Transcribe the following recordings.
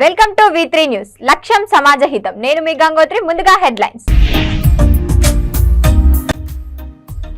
Welcome to V3 news. లక్ష్యం సమాజ హితం. నేను మీ గంగోత్రి. ముందుగా హెడ్లైన్స్.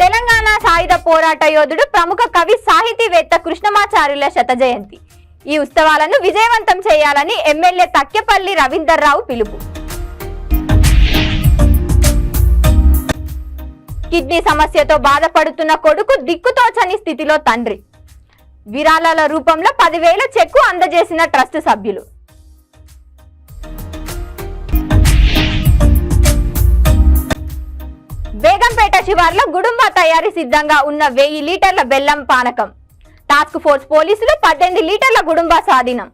తెలంగాణ సాయుధ పోరాట యోధుడు ప్రముఖ కవి సాహితీవేత్త కృష్ణమాచార్యుల శత జయంతి. ఈ ఉత్సవాలను విజయవంతం చేయాలని ఎమ్మెల్యే తక్కెపల్లి రవీందర్రావు పిలుపు. కిడ్నీ సమస్యతో బాధపడుతున్న కొడుకు దిక్కుతోచని స్థితిలో తండ్రి. విరాళాల రూపంలో 10,000 చెక్కు అందజేసిన ట్రస్ట్ సభ్యులు. బేగంపేట శివార్లో గుడుంబా తయారీ సిద్ధంగా ఉన్న 1000 లీటర్ల బెల్లం పానకం. టాస్క్ ఫోర్స్ పోలీసులు 18 లీటర్ల గుడుంబా స్వాధీనం.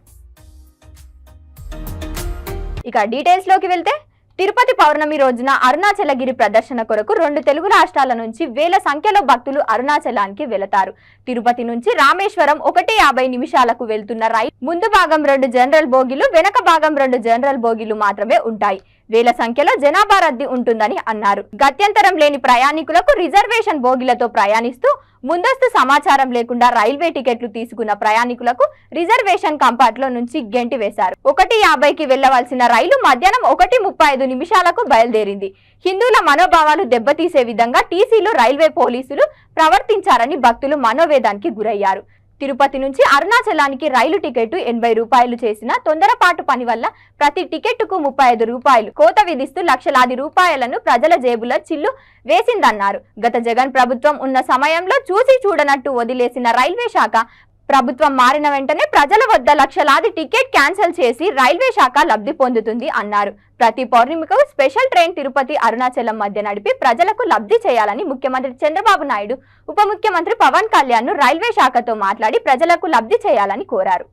ఇక డీటెయిల్స్ లోకి వెళ్తే, తిరుపతి పౌర్ణమి రోజున అరుణాచలగిరి ప్రదర్శన కొరకు 2 తెలుగు రాష్ట్రాల నుంచి వేల సంఖ్యలో భక్తులు అరుణాచలానికి వెళతారు. తిరుపతి నుంచి రామేశ్వరం 1:50 నిమిషాలకు వెళ్తున్న రైలు ముందు భాగం 2 జనరల్ బోగీలు, వెనక భాగం 2 జనరల్ బోగీలు మాత్రమే ఉంటాయి. వేల సంఖ్యలో జనాభా రద్దీ ఉంటుందని అన్నారు. గత్యంతరం లేని ప్రయాణికులకు రిజర్వేషన్ బోగీలతో ప్రయాణిస్తూ ముందస్తు సమాచారం లేకుండా రైల్వే టికెట్లు తీసుకున్న ప్రయాణికులకు రిజర్వేషన్ కంపార్ట్లో నుంచి గెంటి వేశారు. 1:50కి వెళ్లవలసిన రైలు మధ్యాహ్నం 1:35 నిమిషాలకు బయలుదేరింది. హిందువుల మనోభావాలు దెబ్బతీసే విధంగా టీసీలు రైల్వే పోలీసులు ప్రవర్తించారని భక్తులు మనోవేదానికి గురయ్యారు. తిరుపతి నుంచి అరుణాచలానికి రైలు టికెట్ 80 రూపాయలు చేసిన తొందరపాటు పని వల్ల ప్రతి టికెట్కు 35 రూపాయలు కోత విధిస్తూ లక్షలాది రూపాయలను ప్రజల జేబులో చిల్లు వేసిందన్నారు. గత జగన్ ప్రభుత్వం ఉన్న సమయంలో చూసి చూడనట్టు వదిలేసిన రైల్వే శాఖ ప్రభుత్వం మారిన వెంటనే ప్రజల వద్ద లక్షలాది టికెట్ క్యాన్సిల్ చేసి రైల్వే శాఖ లబ్ధి పొందుతుంది అన్నారు. ప్రతి పౌర్ణమికు స్పెషల్ ట్రైన్ తిరుపతి అరుణాచలం మధ్య నడిపి ప్రజలకు లబ్ధి చేయాలని ముఖ్యమంత్రి చంద్రబాబు నాయుడు, ఉప ముఖ్యమంత్రి పవన్ కళ్యాణ్ రైల్వే శాఖతో మాట్లాడి ప్రజలకు లబ్ధి చేయాలని కోరారు.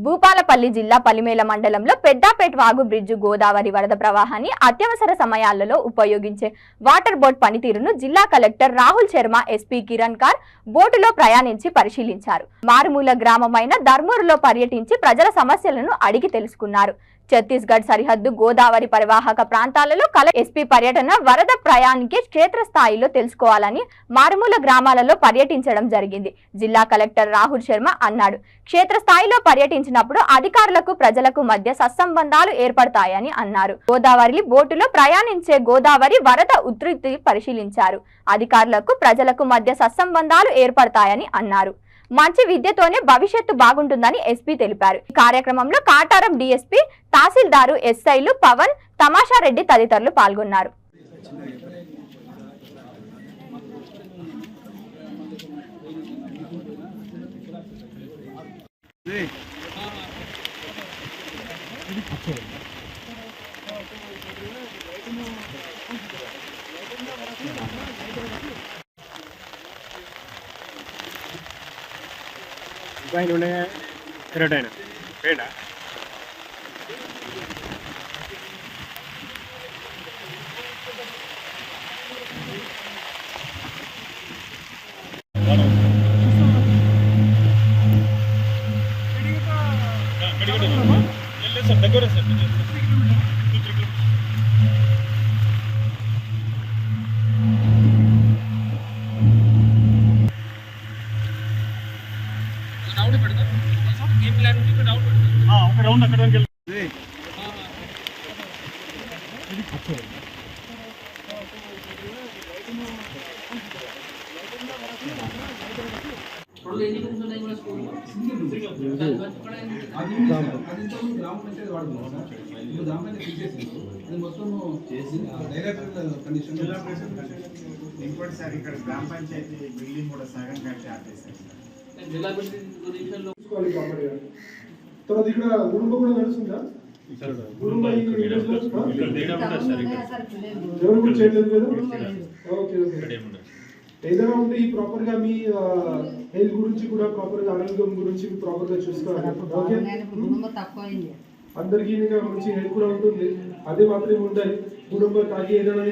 భూపాలపల్లి జిల్లా పలిమేల మండలంలో పెద్దాపేట వాగు బ్రిడ్జు గోదావరి వరద ప్రవాహాన్ని అత్యవసర సమయాలలో ఉపయోగించే వాటర్ బోట్ పనితీరును జిల్లా కలెక్టర్ రాహుల్ శర్మ, ఎస్పీ కిరణ్ కార్ బోటులో ప్రయాణించి పరిశీలించారు. మారుమూల గ్రామమైన ధర్మూరులో పర్యటించి ప్రజల సమస్యలను అడిగి తెలుసుకున్నారు. ఛత్తీస్గఢ్ సరిహద్దు గోదావరి పరివాహక ప్రాంతాలలో ఎస్పీ పర్యటన వరద ప్రయాణికి క్షేత్రస్థాయిలో తెలుసుకోవాలని మారుమూల గ్రామాలలో పర్యటించడం జరిగింది. జిల్లా కలెక్టర్ రాహుల్ శర్మ అన్నాడు. క్షేత్రస్థాయిలో పర్యటించినప్పుడు అధికారులకు ప్రజలకు మధ్య సత్సంబంధాలు ఏర్పడతాయని అన్నారు. గోదావరి బోటులో ప్రయాణించే గోదావరి వరద ఉధృతి పరిశీలించారు. అధికారులకు ప్రజలకు మధ్య సత్సంబంధాలు ఏర్పడతాయని అన్నారు. మంచి విద్యతోనే భవిష్యత్తు బాగుంటుందని ఎస్పీ తెలిపారు. ఈ కార్యక్రమంలో కాటారం డీఎస్పీ, తహసీల్దారు, ఎస్ఐలు పవన్, తమాషారెడ్డి తదితరులు పాల్గొన్నారు. ఒక రౌండ్ అక్కడ ఇంకోటిసారి ఇక్కడ గ్రామ పంచాయతీ బిల్డింగ్ కూడా సగం కట్టి ఆపేశారు. తర్వాత ఇక్కడ గుడుంబ కూడా నడుస్తుందా? గుడుంబ ఎవరు కూడా చేయలేదు కదా? Okay okay. ఏదైనా ఉంటే ఈ ప్రాపర్ గా మీ హెల్త్ గురించి కూడా ప్రాపర్ గా ఆరోగ్యం గురించి ప్రాపర్ గా చూసుకోవాలి. ఓకే, అందరికీ మంచి హెల్త్ కూడా ఉంటుంది. అదే మాత్రమే ఉండాలి. గుడుంబ తాగి ఏదైనా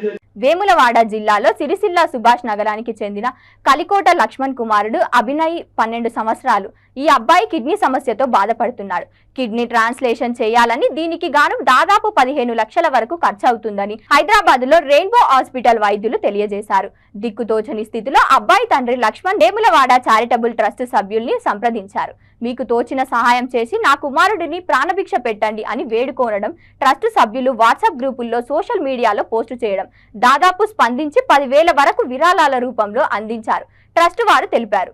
వేములవాడ జిల్లాలో సిరిసిల్ల సుభాష్ నగరానికి చెందిన కలికోట లక్ష్మణ్ కుమారుడు అభినయ్ 12 సంవత్సరాలు. ఈ అబ్బాయి కిడ్నీ సమస్యతో బాధపడుతున్నాడు. కిడ్నీ ట్రాన్స్లేషన్ చేయాలని దీనికి గాను దాదాపు 15 లక్షల వరకు ఖర్చు అవుతుందని హైదరాబాద్ లో రెయిన్బో హాస్పిటల్ వైద్యులు తెలియజేశారు. దిక్కుతోచని స్థితిలో అబ్బాయి తండ్రి లక్ష్మణ్ వేములవాడ చారిటబుల్ ట్రస్ట్ సభ్యుల్ని సంప్రదించారు. మీకు తోచిన సహాయం చేసి నా కుమారుడిని ప్రాణభిక్ష పెట్టండి అని వేడుకోనడం ట్రస్ట్ సభ్యులు వాట్సాప్ గ్రూపుల్లో సోషల్ మీడియాలో పోస్టు చేయడం దాదాపు స్పందించి 10,000 వరకు విరాళాల రూపంలో అందించారు ట్రస్ట్ వారు తెలిపారు.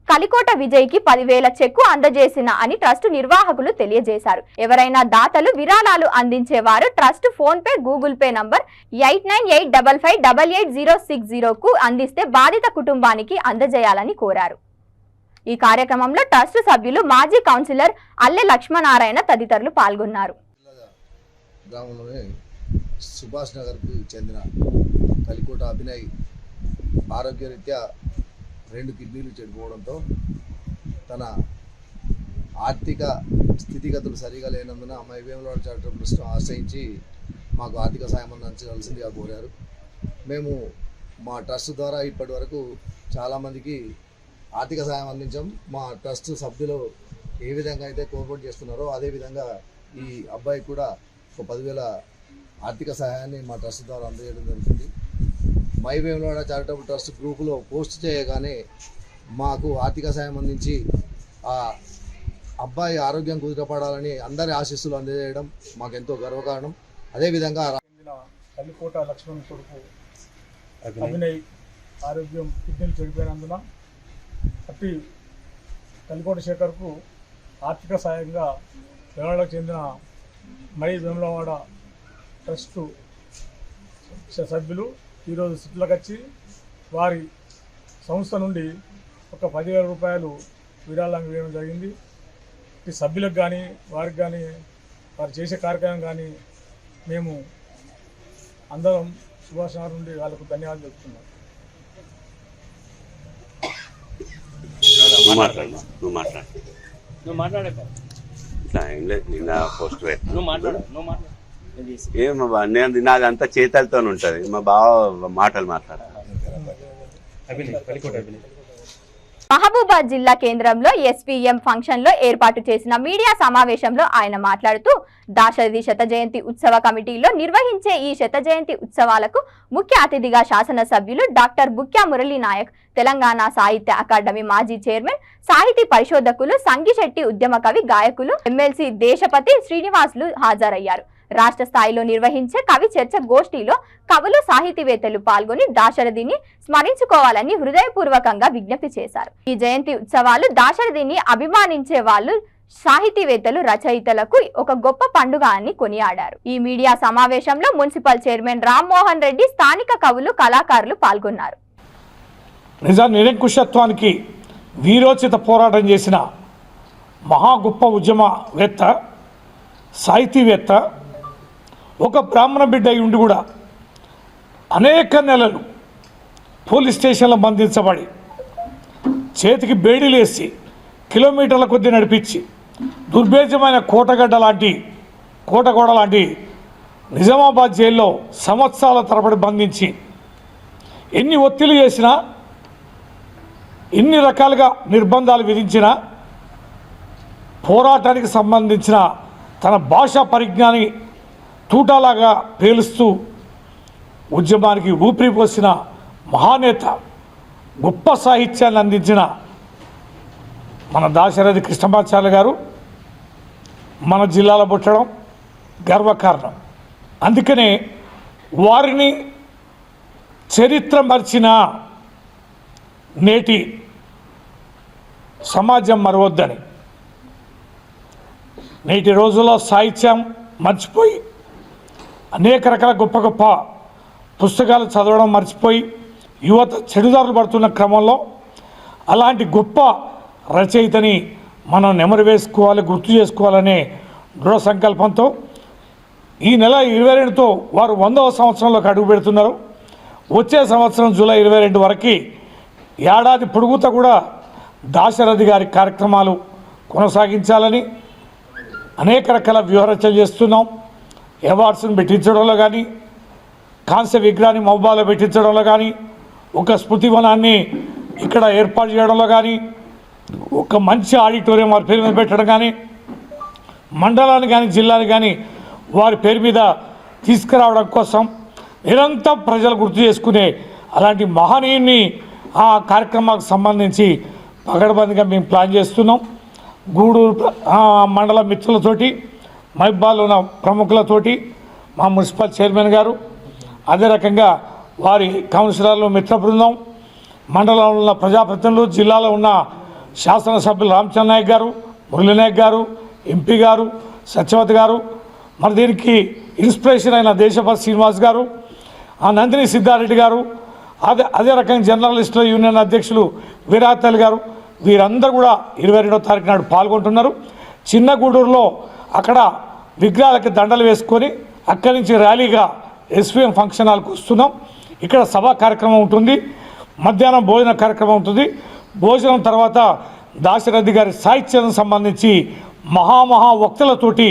కలికోట విజయ్ కి 10,000 చెక్కు అందజేసిన అని ట్రస్ట్ నిర్వాహకులు తెలియజేశారు. ఎవరైనా దాతలు విరాళాలు అందించేవారు trust PhonePe Google Pay number 8985588060 కు అందిస్తే బాధిత కుటుంబానికి అందజేయాలని కోరారు. ఈ కార్యక్రమంలో ట్రస్ట్ సభ్యులు మాజీ కౌన్సిలర్ అల్లె లక్ష్మనారాయణ తదితరులు పాల్గొన్నారు. గ్రామంలోని సుభాష్ నగర్కు చెందిన కలికోట అభినయ్ ఆరోగ్యరీత్యా 2 కిడ్నీలు చెడిపోవడంతో తన ఆర్థిక స్థితిగతులు సరిగా లేనందున వేములవాడ చారిటబుల్ ట్రస్ట్ ఆశ్రయించి మాకు ఆర్థిక సాయం అందించవలసిందిగా కోరారు. మేము మా ట్రస్ట్ ద్వారా ఇప్పటి వరకు చాలామందికి ఆర్థిక సాయం అందించాం. మా ట్రస్ట్ సభ్యులు ఏ విధంగా అయితే కోఆపరేట్ చేస్తున్నారో అదేవిధంగా ఈ అబ్బాయి కూడా ఒక 10,000 ఆర్థిక సహాయాన్ని మా ట్రస్ట్ ద్వారా అందజేయడం జరుగుతుంది. వేములవాడ చారిటబుల్ ట్రస్ట్ గ్రూపులో పోస్ట్ చేయగానే మాకు ఆర్థిక సాయం అందించి ఆ అబ్బాయి ఆరోగ్యం కుదుటపడాలని అందరి ఆశీస్సులు అందజేయడం మాకెంతో గర్వకారణం. అదేవిధంగా కలికోట లక్ష్మణ్ కొడుకు అభినయ్ ఆరోగ్యం కిడ్నీలు చెడిపోయినందున అట్టి కలికోట శేఖర్కు ఆర్థిక సాయంగా వేములవాడకు చెందిన వేములవాడ ట్రస్టు సభ్యులు ఈరోజు సిట్లకు వచ్చి వారి సంస్థ నుండి ఒక 10,000 రూపాయలు విరాళంగా వేయడం జరిగింది. ఈ సభ్యులకు కానీ వారికి కానీ వారు చేసే కార్యక్రమం కానీ మేము అందరం సుభాష్ నగర్ నుండి వాళ్ళకు ధన్యవాదాలు చెప్తున్నాం. నేను నాదంతా చేతలతో ఉంటది. మా బావ మాటలు మాట్లాడాలి. మహబూబాద్ జిల్లా కేంద్రంలో ఎస్పీఎం ఫంక్షన్ లో ఏర్పాటు చేసిన మీడియా సమావేశంలో ఆయన మాట్లాడుతూ దాశరథి శత జయంతి ఉత్సవ కమిటీలో నిర్వహించే ఈ శత జయంతి ఉత్సవాలకు ముఖ్య అతిథిగా శాసనసభ్యులు డాక్టర్ బుక్యా మురళీ నాయక్, తెలంగాణ సాహిత్య అకాడమీ మాజీ చైర్మన్, సాహితీ పరిశోధకులు సంగిశెట్టి, ఉద్యమ కవి, గాయకులు, ఎమ్మెల్సీ దేశపతి శ్రీనివాసులు హాజరయ్యారు. రాష్ట్ర స్థాయిలో నిర్వహించే కవి చర్చ గోష్ఠిలో కవులు, సాహితీవేత్తలు పాల్గొని దాశరథిని స్మరించుకోవాలని హృదయపూర్వకంగా విజ్ఞప్తి చేశారు. ఈ జయంతి ఉత్సవాలు దాశరథిని అభిమానించే వాళ్ళు, సాహితీవేత్తలు, రచయితలకు ఒక గొప్ప పండుగ అని కొనియాడారు. ఈ మీడియా సమావేశంలో మున్సిపల్ చైర్మన్ రామ్మోహన్ రెడ్డి, స్థానిక కవులు, కళాకారులు పాల్గొన్నారు. నిరంకుశత్వానికి వీరోచిత పోరాటం చేసిన మహా గొప్ప ఉద్యమవేత్త, సాహితీవేత్త, ఒక బ్రాహ్మణ బిడ్డ అయి ఉండి కూడా అనేక నెలలు పోలీస్ స్టేషన్లో బంధించబడి చేతికి బేడీలేసి కిలోమీటర్ల కొద్దీ నడిపించి దుర్భేద్యమైన కోటగోడ లాంటి నిజామాబాద్ జైల్లో సంవత్సరాల తరబడి బంధించి ఎన్ని ఒత్తిళ్లు చేసినా, ఎన్ని రకాలుగా నిర్బంధాలు విధించినా పోరాటానికి సంబంధించిన తన భాషా పరిజ్ఞాని తూటాలాగా పేలుస్తూ ఉద్యమానికి ఊపిరి పోసిన మహానేత, గొప్ప సాహిత్యాన్ని అందించిన మన దాశరథి కృష్ణమాచార్య గారు మన జిల్లాలో పుట్టడం గర్వకారణం. అందుకనే వారిని చరిత్ర మర్చిన నేటి సమాజం మరవద్దని, నేటి రోజుల్లో సాహిత్యం మర్చిపోయి అనేక రకాల గొప్ప గొప్ప పుస్తకాలు చదవడం మర్చిపోయి యువత చెడుదారులు పడుతున్న క్రమంలో అలాంటి గొప్ప రచయితని మనం నెమరు వేసుకోవాలి, గుర్తు చేసుకోవాలనే దృఢ సంకల్పంతో ఈ నెల 22తో వారు 100వ సంవత్సరంలోకి అడుగు పెడుతున్నారు. వచ్చే సంవత్సరం జూలై 22 వరకు ఏడాది పొడుగుతా కూడా దాశరథి గారి కార్యక్రమాలు కొనసాగించాలని అనేక రకాల వ్యూహరచన చేస్తున్నాం. అవార్డ్స్ని పెట్టించడంలో కానీ, కాంస్య విగ్రహాన్ని మహబాలో పెట్టించడంలో కానీ, ఒక స్మృతివనాన్ని ఇక్కడ ఏర్పాటు చేయడంలో కానీ, ఒక మంచి ఆడిటోరియం వారి పేరు మీద పెట్టడం కానీ, మండలాన్ని కానీ జిల్లాని కానీ వారి పేరు మీద తీసుకురావడం కోసం నిరంతరం ప్రజలు గుర్తు చేసుకునే అలాంటి మహనీయుని ఆ కార్యక్రమాలకు సంబంధించి పగడబందిగా మేము ప్లాన్ చేస్తున్నాం. గూడూరు మండల మిత్రులతోటి, మహబాలో ఉన్న ప్రముఖులతోటి, మా మున్సిపల్ చైర్మన్ గారు, అదే రకంగా వారి కౌన్సిలర్లు, మిత్ర బృందం, మండలంలో ఉన్న ప్రజాప్రతినిధులు, జిల్లాలో ఉన్న శాసనసభ్యులు రామచంద్ర నాయక్ గారు, మురళీ నాయక్ గారు, ఎంపీ గారు, సత్యవతి గారు, మరి దీనికి ఇన్స్పిరేషన్ అయిన దేశపతి శ్రీనివాస్ గారు, నందిని సిద్ధారెడ్డి గారు, అదే రకంగా జర్నలిస్టుల యూనియన్ అధ్యక్షులు వీరాతల్లి గారు, వీరందరూ కూడా 22వ తారీఖు నాడు పాల్గొంటున్నారు. చిన్న గూడూరులో అక్కడ విగ్రహాలకి దండలు వేసుకొని అక్కడి నుంచి ర్యాలీగా ఎస్వీఎం ఫంక్షన్ హాల్కి వస్తున్నాం. ఇక్కడ సభా కార్యక్రమం ఉంటుంది, మధ్యాహ్నం భోజన కార్యక్రమం ఉంటుంది. భోజనం తర్వాత దాశరథి గారి సాహిత్యానికి సంబంధించి మహా వక్తలతోటి,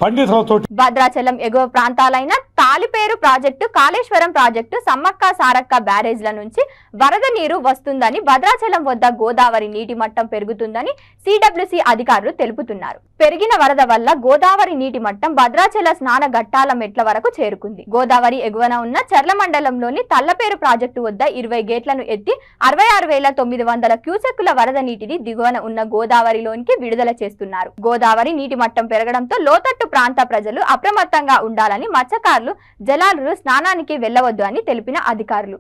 పండితులతోటి భద్రాచలం ఎగువ ప్రాంతాలైన తాలిపేరు ప్రాజెక్టు, కాళేశ్వరం ప్రాజెక్టు, సమ్మక్క సారక్క బ్యారేజ్ల నుంచి వరద నీరు వస్తుందని, భద్రాచలం వద్ద గోదావరి నీటి మట్టం పెరుగుతుందని సిడబ్ల్యూసి అధికారులు తెలుపుతున్నారు. పెరిగిన వరద వల్ల గోదావరి నీటి మట్టం భద్రాచల స్నాన ఘట్టాల మెట్ల వరకు చేరుకుంది. గోదావరి ఎగువన ఉన్న చర్ల మండలంలోని తల్లపేరు ప్రాజెక్టు వద్ద 20 గేట్లను ఎత్తి 66,900 క్యూసెక్కుల వరద నీటిని దిగువన ఉన్న గోదావరిలోనికి విడుదల చేస్తున్నారు. గోదావరి నీటి మట్టం పెరగడంతో లోతట్టు ప్రాంత ప్రజలు అప్రమత్తంగా ఉండాలని, మత్స్యకారులు జలాలు స్నానానికి వెళ్లవద్దు అని తెలిపిన అధికారులు.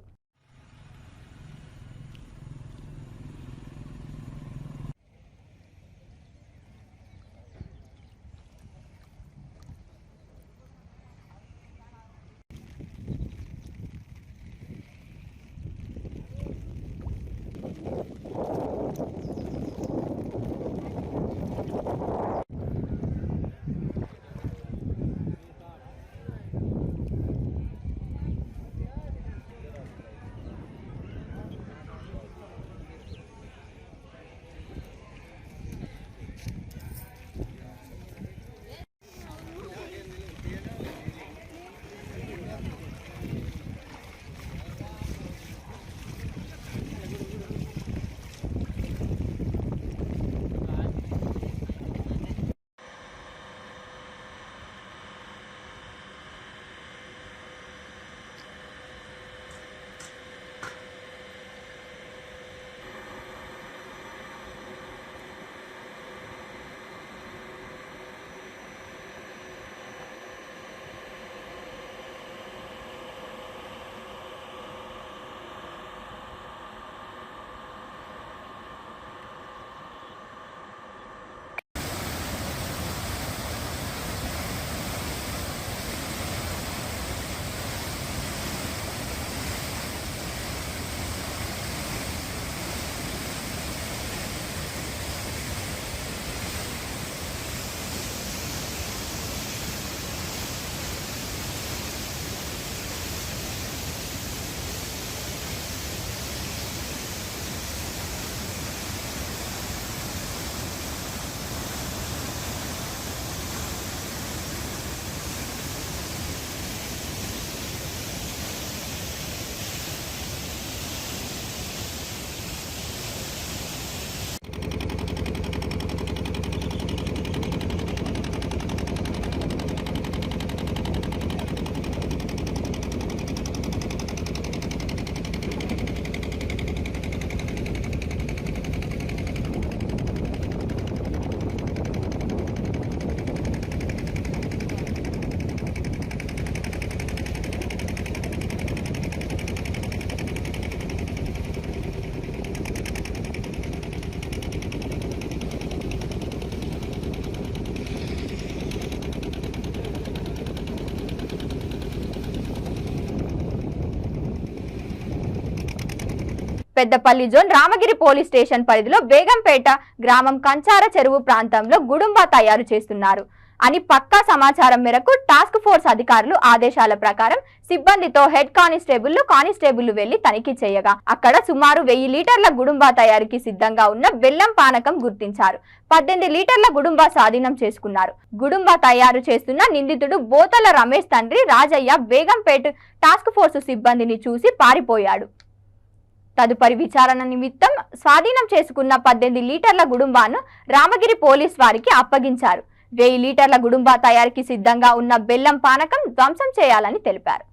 Peddapalli zone Ramagiri police station పరిధిలో బేగంపేట గ్రామం కంచార చెరువు ప్రాంతంలో గుడుంబా తయారు చేస్తున్నారు అని పక్కా సమాచారం మేరకు టాస్క్ ఫోర్స్ అధికారులు ఆదేశాల ప్రకారం సిబ్బందితో హెడ్ కానిస్టేబుల్ వెళ్లి తనిఖీ చేయగా అక్కడ సుమారు 1000 లీటర్ల గుడుంబా తయారీకి సిద్ధంగా ఉన్న బెల్లం పానకం గుర్తించారు. 18 లీటర్ల గుడుంబా స్వాధీనం చేసుకున్నారు. గుడుంబా తయారు చేస్తున్న నిందితుడు బోతల రమేష్ తండ్రి రాజయ్య బేగంపేట టాస్క్ ఫోర్స్ సిబ్బందిని చూసి పారిపోయాడు. తదుపరి విచారణ నిమిత్తం స్వాధీనం చేసుకున్న 18 లీటర్ల గుడుంబాను రామగిరి పోలీస్ వారికి అప్పగించారు. 1000 లీటర్ల గుడుంబా తయారీకి సిద్ధంగా ఉన్న బెల్లం పానకం ధ్వంసం చేయాలని తెలిపారు.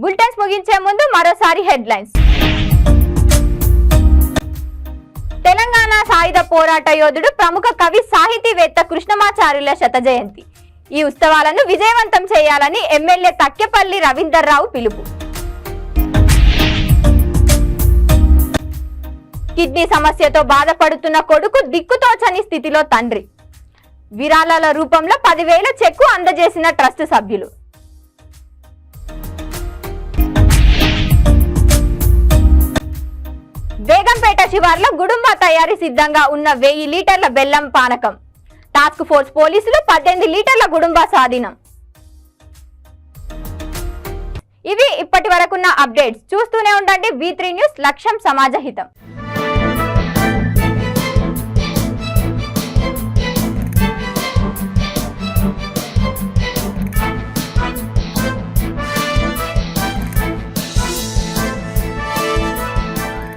బులెటిన్స్ ముగించే ముందు మరోసారి హెడ్లైన్స్. తెలంగాణ సాయుధ పోరాట యోధుడు ప్రముఖ కవి సాహితీవేత్త కృష్ణమాచార్యుల శత జయంతి. ఈ ఉత్సవాలను విజయవంతం చేయాలని ఎమ్మెల్యే తక్కెపల్లి రవీందర్రావు పిలుపు. కిడ్నీ సమస్యతో బాధపడుతున్న కొడుకు దిక్కుతోచని స్థితిలో తండ్రి. విరాళాల రూపంలో 10,000 చెక్కు అందజేసిన ట్రస్ట్ సభ్యులు. బేగంపేట శివార్లో గుడుంబా తయారీ సిద్ధంగా ఉన్న 1000 లీటర్ల బెల్లం పానకం. టాస్క్ ఫోర్స్ పోలీసులు 18 లీటర్ల గుడుంబా స్వాధీనం. ఇవి ఇప్పటి వరకున్న అప్డేట్స్. చూస్తూనే ఉండండి V3 న్యూస్, లక్ష్యం సమాజహితం.